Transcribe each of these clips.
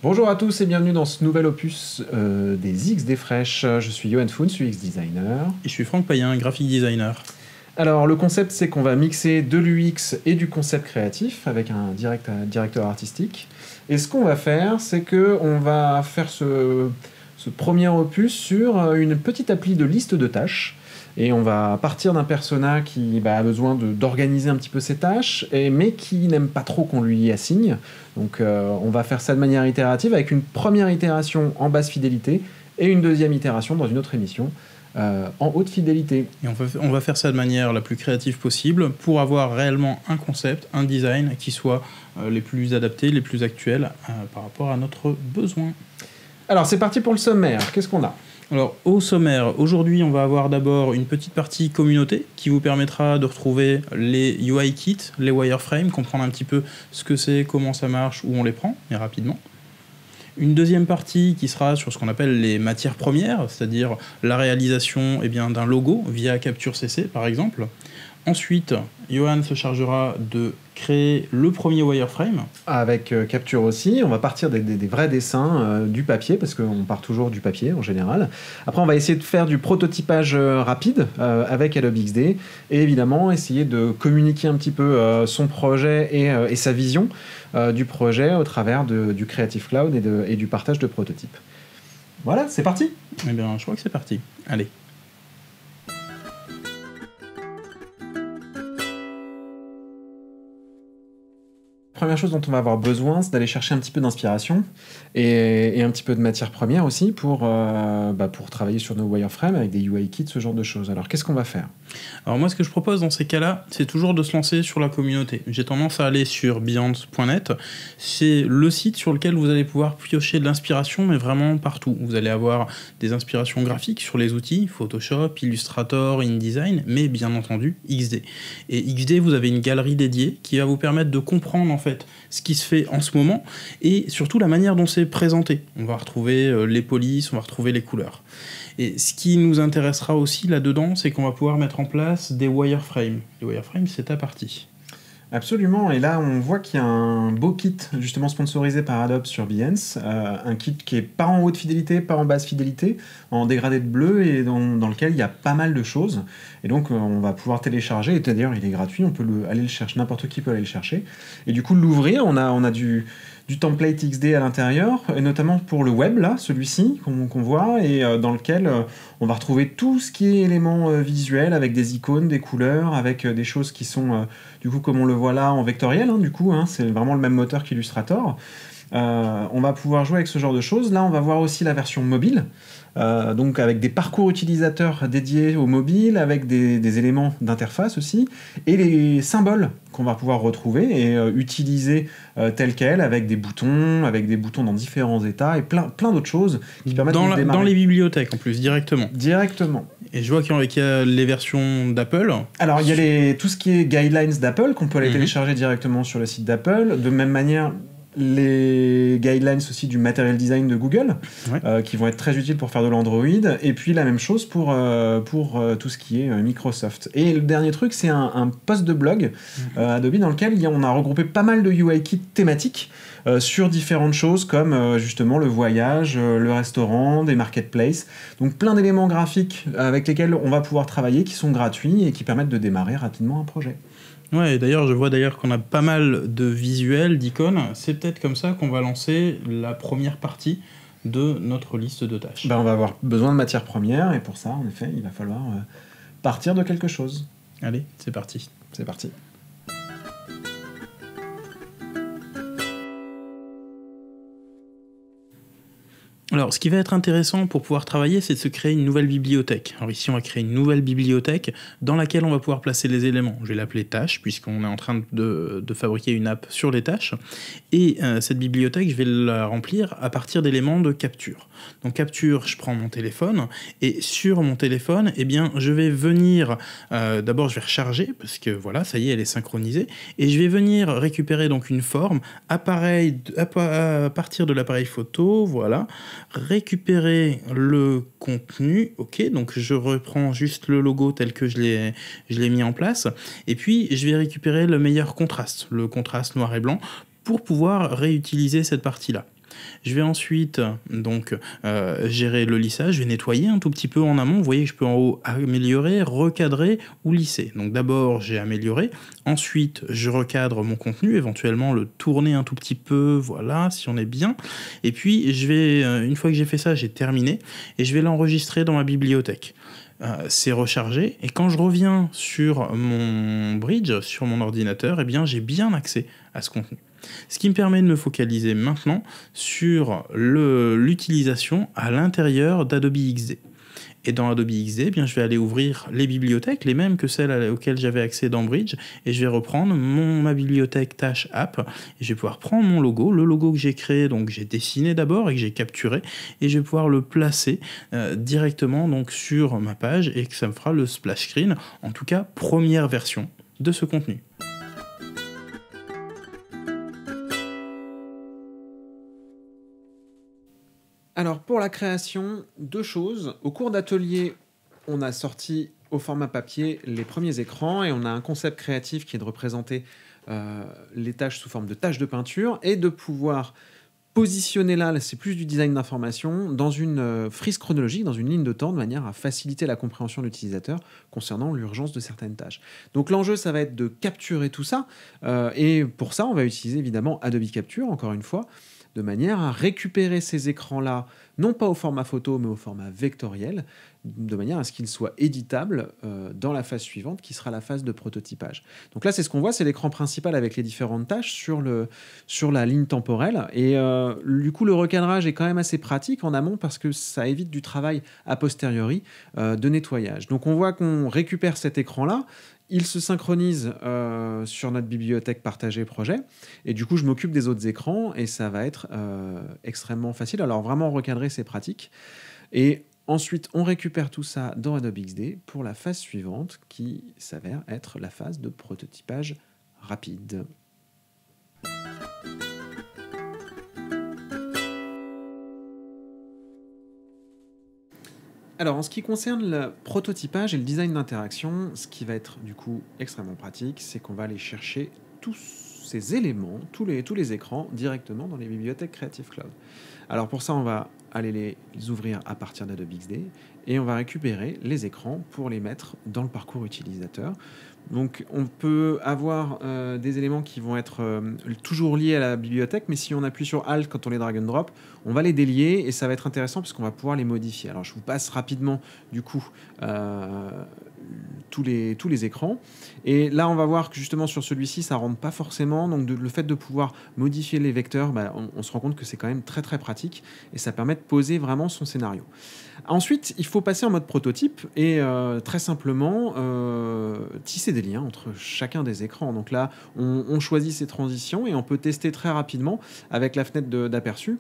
Bonjour à tous et bienvenue dans ce nouvel opus des XD Fresh. Je suis Johan Foun, je suis X-Designer. Et je suis Franck Payen, graphic designer. Alors le concept c'est qu'on va mixer de l'UX et du concept créatif avec un directeur artistique. Et ce qu'on va faire c'est qu'on va faire ce premier opus sur une petite appli de liste de tâches. Et on va partir d'un persona qui a besoin d'organiser un petit peu ses tâches, mais qui n'aime pas trop qu'on lui assigne. Donc on va faire ça de manière itérative, avec une première itération en basse fidélité et une deuxième itération dans une autre émission en haute fidélité. Et on va faire ça de manière la plus créative possible pour avoir réellement un concept, un design qui soit les plus adaptés, les plus actuels par rapport à notre besoin. Alors c'est parti pour le sommaire, qu'est-ce qu'on a ? Alors, au sommaire, aujourd'hui, on va avoir d'abord une petite partie communauté qui vous permettra de retrouver les UI kits, les wireframes, comprendre un petit peu ce que c'est, comment ça marche, où on les prend, mais rapidement. Une deuxième partie qui sera sur ce qu'on appelle les matières premières, c'est-à-dire la réalisation d'un logo via Capture CC, par exemple. Ensuite, Johan se chargera de créer le premier wireframe. Avec Capture aussi, on va partir des vrais dessins du papier, parce qu'on part toujours du papier en général. Après, on va essayer de faire du prototypage rapide avec Adobe XD, et évidemment essayer de communiquer un petit peu son projet et sa vision du projet au travers du Creative Cloud et du partage de prototypes. Voilà, c'est parti. Eh bien, je crois que c'est parti. Allez. Première chose dont on va avoir besoin, c'est d'aller chercher un petit peu d'inspiration et un petit peu de matière première aussi pour travailler sur nos wireframes avec des UI kits, ce genre de choses. Alors, qu'est-ce qu'on va faire ? Alors moi, ce que je propose dans ces cas-là, c'est toujours de se lancer sur la communauté. J'ai tendance à aller sur Behance.net. C'est le site sur lequel vous allez pouvoir piocher de l'inspiration, mais vraiment partout. Vous allez avoir des inspirations graphiques sur les outils, Photoshop, Illustrator, InDesign, mais bien entendu, XD. Et XD, vous avez une galerie dédiée qui va vous permettre de comprendre en fait ce qui se fait en ce moment et surtout la manière dont c'est présenté. On va retrouver les polices, on va retrouver les couleurs. Et ce qui nous intéressera aussi là-dedans, c'est qu'on va pouvoir mettre en place des wireframes. Les wireframes, c'est ta partie. Absolument, et là on voit qu'il y a un beau kit justement sponsorisé par Adobe sur Behance, un kit qui est pas en haute fidélité, pas en basse fidélité, en dégradé de bleu et dans lequel il y a pas mal de choses. Et donc on va pouvoir télécharger, et d'ailleurs il est gratuit, on peut aller le chercher, n'importe qui peut aller le chercher. Et du coup l'ouvrir, on a du template XD à l'intérieur, et notamment pour le web, là, celui-ci, qu'on voit, et dans lequel on va retrouver tout ce qui est éléments visuels, avec des icônes, des couleurs, avec des choses qui sont, du coup, comme on le voit là, en vectoriel, c'est vraiment le même moteur qu'Illustrator. On va pouvoir jouer avec ce genre de choses. Là, on va voir aussi la version mobile, donc avec des parcours utilisateurs dédiés au mobile, avec des éléments d'interface aussi, et les symboles qu'on va pouvoir retrouver et utiliser tels quels, avec des boutons dans différents états, et plein d'autres choses qui permettent de démarrer. Dans les bibliothèques en plus, directement. Directement. Et je vois qu'il y a les versions d'Apple. Alors, il y a tout ce qui est guidelines d'Apple, qu'on peut aller télécharger directement sur le site d'Apple. De même manière, les guidelines aussi du material design de Google, qui vont être très utiles pour faire de l'Android, et puis la même chose pour tout ce qui est Microsoft. Et le dernier truc, c'est un post de blog Adobe dans lequel on a regroupé pas mal de UI kits thématiques sur différentes choses comme justement le voyage, le restaurant, des marketplaces, donc plein d'éléments graphiques avec lesquels on va pouvoir travailler, qui sont gratuits et qui permettent de démarrer rapidement un projet. Ouais, et d'ailleurs, je vois qu'on a pas mal de visuels, d'icônes. C'est peut-être comme ça qu'on va lancer la première partie de notre liste de tâches. On va avoir besoin de matières premières, et pour ça, en effet, il va falloir partir de quelque chose. Allez, c'est parti. C'est parti. Alors, ce qui va être intéressant pour pouvoir travailler, c'est de se créer une nouvelle bibliothèque. Alors ici, on va créer une nouvelle bibliothèque dans laquelle on va pouvoir placer les éléments. Je vais l'appeler tâches, puisqu'on est en train de fabriquer une app sur les tâches. Et cette bibliothèque, je vais la remplir à partir d'éléments de capture. Donc capture, je prends mon téléphone, et sur mon téléphone, je vais venir... d'abord, je vais recharger, parce que voilà, ça y est, elle est synchronisée. Et je vais venir récupérer donc une forme à partir de l'appareil photo, voilà. Récupérer le contenu, ok, donc je reprends juste le logo tel que je l'ai mis en place, et puis je vais récupérer le meilleur contraste, le contraste noir et blanc, pour pouvoir réutiliser cette partie-là. Je vais ensuite donc gérer le lissage, je vais nettoyer un tout petit peu en amont. Vous voyez que je peux en haut améliorer, recadrer ou lisser. Donc d'abord j'ai amélioré, ensuite je recadre mon contenu, éventuellement le tourner un tout petit peu, voilà, si on est bien. Et puis je vais, une fois que j'ai fait ça, j'ai terminé et je vais l'enregistrer dans ma bibliothèque. C'est rechargé et quand je reviens sur mon bridge, sur mon ordinateur, eh bien j'ai bien accès à ce contenu. Ce qui me permet de me focaliser maintenant sur l'utilisation à l'intérieur d'Adobe XD. Et dans Adobe XD, eh bien, je vais aller ouvrir les bibliothèques, les mêmes que celles auxquelles j'avais accès dans Bridge, et je vais reprendre ma bibliothèque Tâche App, et je vais pouvoir prendre mon logo, le logo que j'ai créé, donc j'ai dessiné d'abord et que j'ai capturé, et je vais pouvoir le placer directement donc, sur ma page, et que ça me fera le splash screen, en tout cas première version de ce contenu. Alors pour la création, 2 choses. Au cours d'atelier, on a sorti au format papier les premiers écrans et on a un concept créatif qui est de représenter les tâches sous forme de tâches de peinture et de pouvoir positionner là, c'est plus du design d'information, dans une frise chronologique, dans une ligne de temps, de manière à faciliter la compréhension de l'utilisateur concernant l'urgence de certaines tâches. Donc l'enjeu, ça va être de capturer tout ça et pour ça, on va utiliser évidemment Adobe Capture, encore une fois, de manière à récupérer ces écrans-là, non pas au format photo, mais au format vectoriel, de manière à ce qu'ils soient éditables dans la phase suivante, qui sera la phase de prototypage. Donc là, c'est ce qu'on voit, c'est l'écran principal avec les différentes tâches sur la ligne temporelle. Et du coup, le recadrage est quand même assez pratique en amont parce que ça évite du travail a posteriori de nettoyage. Donc on voit qu'on récupère cet écran-là, il se synchronise sur notre bibliothèque partagée projet et du coup je m'occupe des autres écrans et ça va être extrêmement facile. Alors vraiment recadrer c'est pratique et ensuite on récupère tout ça dans Adobe XD pour la phase suivante qui s'avère être la phase de prototypage rapide. Alors, en ce qui concerne le prototypage et le design d'interaction, ce qui va être du coup extrêmement pratique, c'est qu'on va aller chercher tous ces éléments, tous les écrans, directement dans les bibliothèques Creative Cloud. Alors pour ça, on va aller les ouvrir à partir d'Adobe XD et on va récupérer les écrans pour les mettre dans le parcours utilisateur. Donc on peut avoir des éléments qui vont être toujours liés à la bibliothèque, mais si on appuie sur Alt quand on les drag and drop, on va les délier et ça va être intéressant parce qu'on va pouvoir les modifier. Alors je vous passe rapidement du coup tous les écrans. Et là, on va voir que justement sur celui-ci, ça ne rentre pas forcément. Donc le fait de pouvoir modifier les vecteurs, on se rend compte que c'est quand même très très pratique et ça permet de poser vraiment son scénario. Ensuite, il faut passer en mode prototype et très simplement tisser des liens entre chacun des écrans. Donc là, on choisit ces transitions et on peut tester très rapidement avec la fenêtre d'aperçu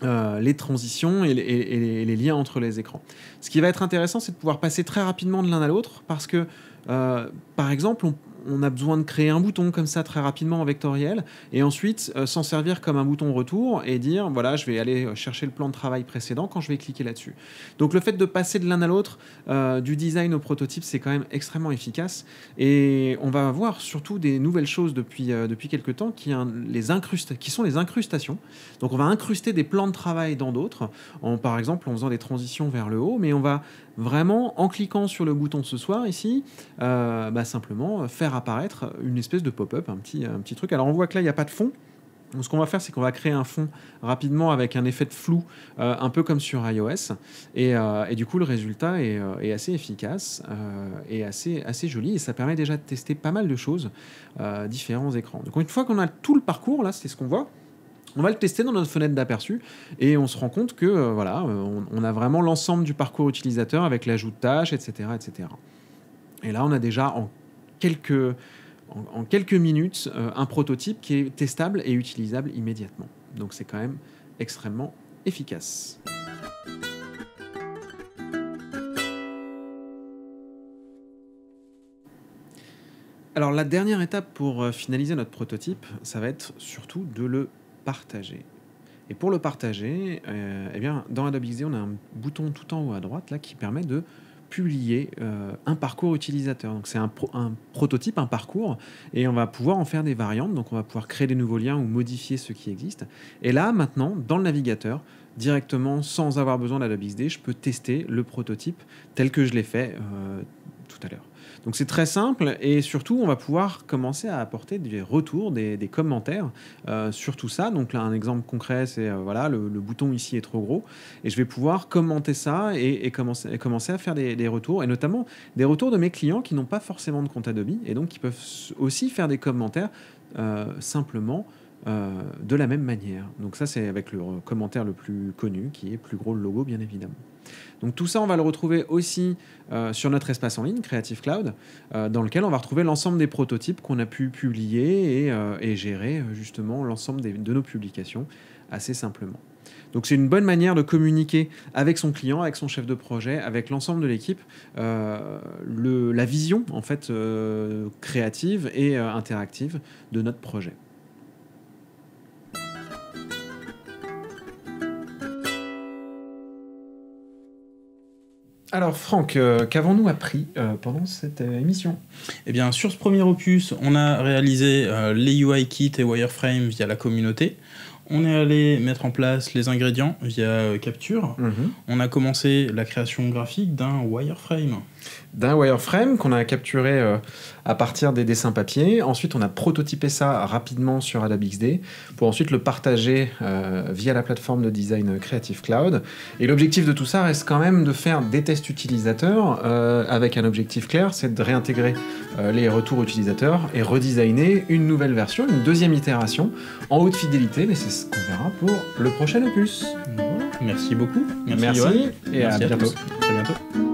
les transitions et les liens entre les écrans. Ce qui va être intéressant, c'est de pouvoir passer très rapidement de l'un à l'autre parce que, par exemple, on a besoin de créer un bouton comme ça très rapidement en vectoriel et ensuite s'en servir comme un bouton retour et dire voilà, je vais aller chercher le plan de travail précédent quand je vais cliquer là-dessus. Donc le fait de passer de l'un à l'autre du design au prototype, c'est quand même extrêmement efficace et on va voir surtout des nouvelles choses depuis quelques temps qui sont les incrustations. Donc on va incruster des plans de travail dans d'autres, par exemple en faisant des transitions vers le haut, mais on va vraiment, en cliquant sur le bouton ce soir ici, simplement faire apparaître une espèce de pop-up, un petit truc. Alors on voit que là, il n'y a pas de fond. Donc, ce qu'on va faire, c'est qu'on va créer un fond rapidement avec un effet de flou, un peu comme sur iOS. Et du coup, le résultat est assez efficace et assez joli. Et ça permet déjà de tester pas mal de choses, différents écrans. Donc une fois qu'on a tout le parcours, là, c'est ce qu'on voit. On va le tester dans notre fenêtre d'aperçu et on se rend compte que on a vraiment l'ensemble du parcours utilisateur avec l'ajout de tâches, etc., etc. Et là, on a déjà en quelques minutes un prototype qui est testable et utilisable immédiatement. Donc c'est quand même extrêmement efficace. Alors la dernière étape pour finaliser notre prototype, ça va être surtout de le partager. Et pour le partager, dans Adobe XD, on a un bouton tout en haut à droite là, qui permet de publier un parcours utilisateur. Donc c'est un prototype, un parcours, et on va pouvoir en faire des variantes. Donc on va pouvoir créer des nouveaux liens ou modifier ceux qui existent. Et là, maintenant, dans le navigateur, directement, sans avoir besoin d'Adobe XD, je peux tester le prototype tel que je l'ai fait tout à l'heure. Donc c'est très simple, et surtout on va pouvoir commencer à apporter des retours, des commentaires sur tout ça. Donc là, un exemple concret, c'est voilà, le bouton ici est trop gros, et je vais pouvoir commenter ça et commencer à faire des retours, et notamment des retours de mes clients qui n'ont pas forcément de compte Adobe, et donc qui peuvent aussi faire des commentaires simplement de la même manière. Donc ça, c'est avec le commentaire le plus connu, qui est plus gros le logo, bien évidemment. Donc tout ça, on va le retrouver aussi sur notre espace en ligne, Creative Cloud, dans lequel on va retrouver l'ensemble des prototypes qu'on a pu publier et gérer justement l'ensemble de nos publications assez simplement. Donc c'est une bonne manière de communiquer avec son client, avec son chef de projet, avec l'ensemble de l'équipe, la vision en fait créative et interactive de notre projet. Alors Franck, qu'avons-nous appris pendant cette émission ? Eh bien, sur ce premier opus, on a réalisé les UI kits et wireframe via la communauté. On est allé mettre en place les ingrédients via Capture. On a commencé la création graphique d'un wireframe. D'un wireframe qu'on a capturé à partir des dessins papier. Ensuite, on a prototypé ça rapidement sur Adobe XD pour ensuite le partager via la plateforme de design Creative Cloud. Et l'objectif de tout ça reste quand même de faire des tests utilisateurs avec un objectif clair, c'est de réintégrer les retours utilisateurs et redesigner une nouvelle version, une deuxième itération en haute fidélité. Mais c'est ce qu'on verra pour le prochain opus. Voilà. Merci beaucoup. Merci Johan. et à bientôt. À très bientôt.